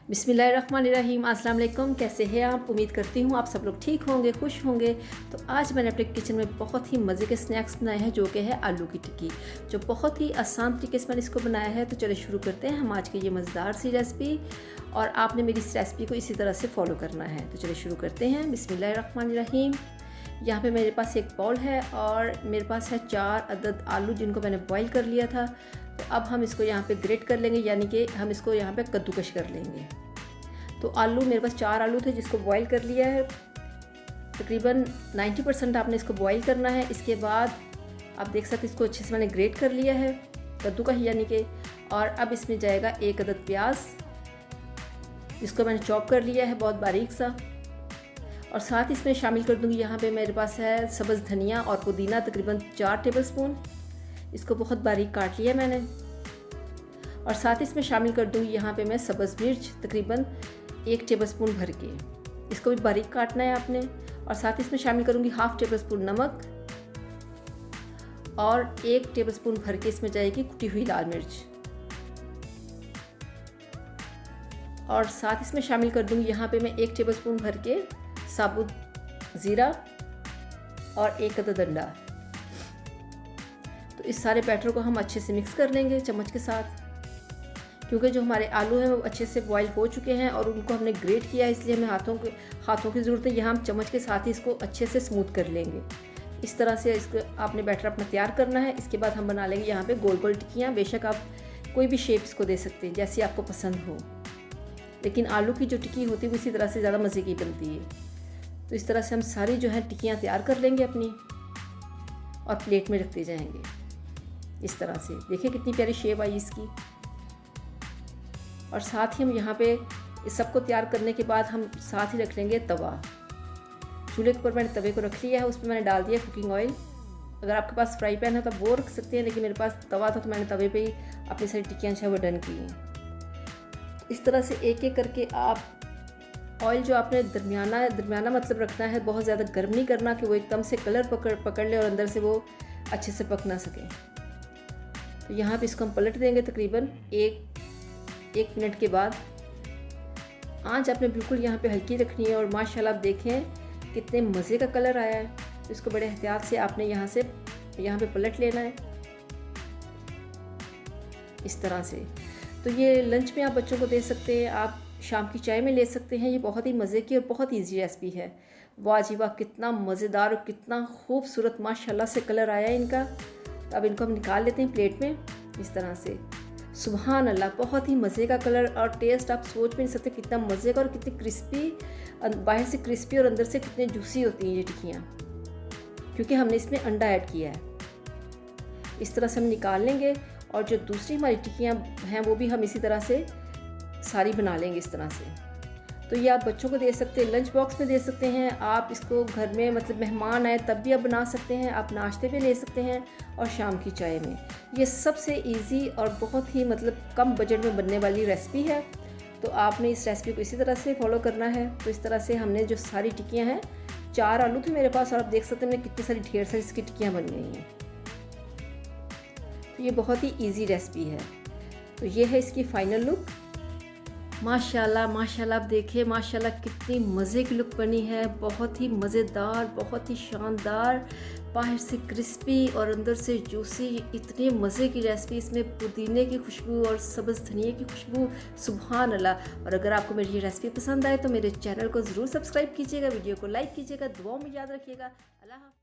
बिस्मिल्लाहिर्रहमानिर्रहीम। अस्सलाम वालेकुम। कैसे हैं आप? उम्मीद करती हूँ आप सब लोग ठीक होंगे, खुश होंगे। तो आज मैंने अपने किचन में बहुत ही मज़े के स्नैक्स बनाए हैं, जो कि है आलू की टिक्की, जो बहुत ही आसान तरीके से मैंने इसको बनाया है। तो चलिए शुरू करते हैं हम आज की ये मज़ेदार सी रेसिपी, और आपने मेरी इस रेसिपी को इसी तरह से फॉलो करना है। तो चलिए शुरू करते हैं। बिस्मिल्लाहिर्रहमानिर्रहीम। यहाँ पे मेरे पास एक बाउल है और मेरे पास है 4 अदद आलू, जिनको मैंने बॉईल कर लिया था। तो अब हम इसको यहाँ पे ग्रेट कर लेंगे, यानी कि हम इसको यहाँ पे कद्दूकश कर लेंगे। तो आलू मेरे पास 4 आलू थे, जिसको बॉईल कर लिया है। तकरीबन 90% आपने इसको बॉईल करना है। इसके बाद आप देख सकते हैं इसको अच्छे से मैंने ग्रेट कर लिया है, कद्दूकश यानी कि। और अब इसमें जाएगा 1 अदद प्याज, इसको मैंने चॉप कर लिया है बहुत बारीक सा। और साथ ही इसमें शामिल कर दूंगी, यहाँ पे मेरे पास है सब्ज़ धनिया और पुदीना, तकरीबन 4 टेबलस्पून। इसको बहुत बारीक काट लिया मैंने। और साथ ही इसमें शामिल कर दूंगी यहाँ पे मैं सब्ज़ मिर्च, तकरीबन 1 टेबलस्पून भर के, इसको भी बारीक काटना है आपने। और साथ ही इसमें शामिल करूँगी 1/2 टेबलस्पून नमक, और 1 टेबलस्पून भर के इसमें जाएगी कुटी हुई लाल मिर्च। और साथ इसमें शामिल कर दूंगी यहाँ पे मैं 1 टेबलस्पून भर के साबुत ज़ीरा और 1 अदद अंडा। तो इस सारे बैटर को हम अच्छे से मिक्स कर लेंगे चम्मच के साथ, क्योंकि जो हमारे आलू हैं वो अच्छे से बॉईल हो चुके हैं और उनको हमने ग्रेट किया है, इसलिए हमें हाथों की ज़रूरत है। यहाँ हम चम्मच के साथ ही इसको अच्छे से स्मूथ कर लेंगे। इस तरह से इसको आपने बैटर अपना तैयार करना है। इसके बाद हम बना लेंगे यहाँ पे गोल गोल टिक्कियाँ। बेशक आप कोई भी शेप इसको दे सकते हैं, जैसी आपको पसंद हो, लेकिन आलू की जो टिक्की होती है वो इसी तरह से ज़्यादा मज़े की बनती है। तो इस तरह से हम सारी जो है टिक्कियाँ तैयार कर लेंगे अपनी, और प्लेट में रखते जाएंगे। इस तरह से देखिए कितनी प्यारी शेप आई इसकी। और साथ ही हम यहाँ पे इस सबको तैयार करने के बाद हम साथ ही रख लेंगे तवा। चूल्हे के ऊपर मैंने तवे को रख लिया है, उसमें मैंने डाल दिया कुकिंग ऑयल। अगर आपके पास फ्राई पैन है तो वो रख सकते हैं, लेकिन मेरे पास तवा था तो मैंने तवे पे ही अपनी सारी टिक्कियाँ जो है वो डन की हैं। इस तरह से एक एक करके आप ऑयल जो आपने दरमियाना मतलब रखना है, बहुत ज़्यादा गर्म नहीं करना कि वो एकदम से कलर पकड़ ले और अंदर से वो अच्छे से पक ना सके। तो यहाँ पे इसको हम पलट देंगे तकरीबन एक मिनट के बाद। आंच आपने बिल्कुल यहाँ पे हल्की रखनी है। और माशाल्लाह आप देखें कितने मज़े का कलर आया है। तो इसको बड़े एहतियात से आपने यहाँ पे पलट लेना है, इस तरह से। तो ये लंच में आप बच्चों को दे सकते हैं, आप शाम की चाय में ले सकते हैं। ये बहुत ही मज़े की और बहुत ईजी रेसिपी है। वाह जी वाह, कितना मज़ेदार और कितना खूबसूरत माशाल्लाह से कलर आया है इनका। तो अब इनको हम निकाल लेते हैं प्लेट में, इस तरह से। सुभान अल्लाह, बहुत ही मज़े का कलर और टेस्ट आप सोच भी नहीं सकते कितना मज़े का, और कितनी क्रिस्पी, बाहर से क्रिस्पी और अंदर से कितने जूसी होती हैं ये टिक्कियाँ, क्योंकि हमने इसमें अंडा ऐड किया है। इस तरह से हम निकाल लेंगे। और जो दूसरी हमारी टिक्कियाँ हैं वो भी हम इसी तरह से सारी बना लेंगे, इस तरह से। तो ये आप बच्चों को दे सकते हैं, लंच बॉक्स में दे सकते हैं। आप इसको घर में मतलब मेहमान आए तब भी आप बना सकते हैं, आप नाश्ते पे ले सकते हैं, और शाम की चाय में। ये सबसे इजी और बहुत ही मतलब कम बजट में बनने वाली रेसिपी है। तो आपने इस रेसिपी को इसी तरह से फॉलो करना है। तो इस तरह से हमने जो सारी टिक्कियाँ हैं, 4 आलू थे मेरे पास, और आप देख सकते हैं कितनी सारी ढेर सारी इसकी टिक्कियाँ बन गई हैं। तो ये बहुत ही ईजी रेसिपी है। तो ये है इसकी फ़ाइनल लुक। माशाल्लाह माशाल्लाह, आप देखिए माशाल्लाह कितनी मज़े की लुक बनी है। बहुत ही मज़ेदार, बहुत ही शानदार, बाहर से क्रिस्पी और अंदर से जूसी। इतने मज़े की रेसिपी, इसमें पुदीने की खुशबू और सब्ज़ धनिया की खुशबू, सुभान अल्लाह। और अगर आपको मेरी ये रेसिपी पसंद आए तो मेरे चैनल को ज़रूर सब्सक्राइब कीजिएगा, वीडियो को लाइक कीजिएगा, दुआओं में याद रखिएगा। अल्लाह।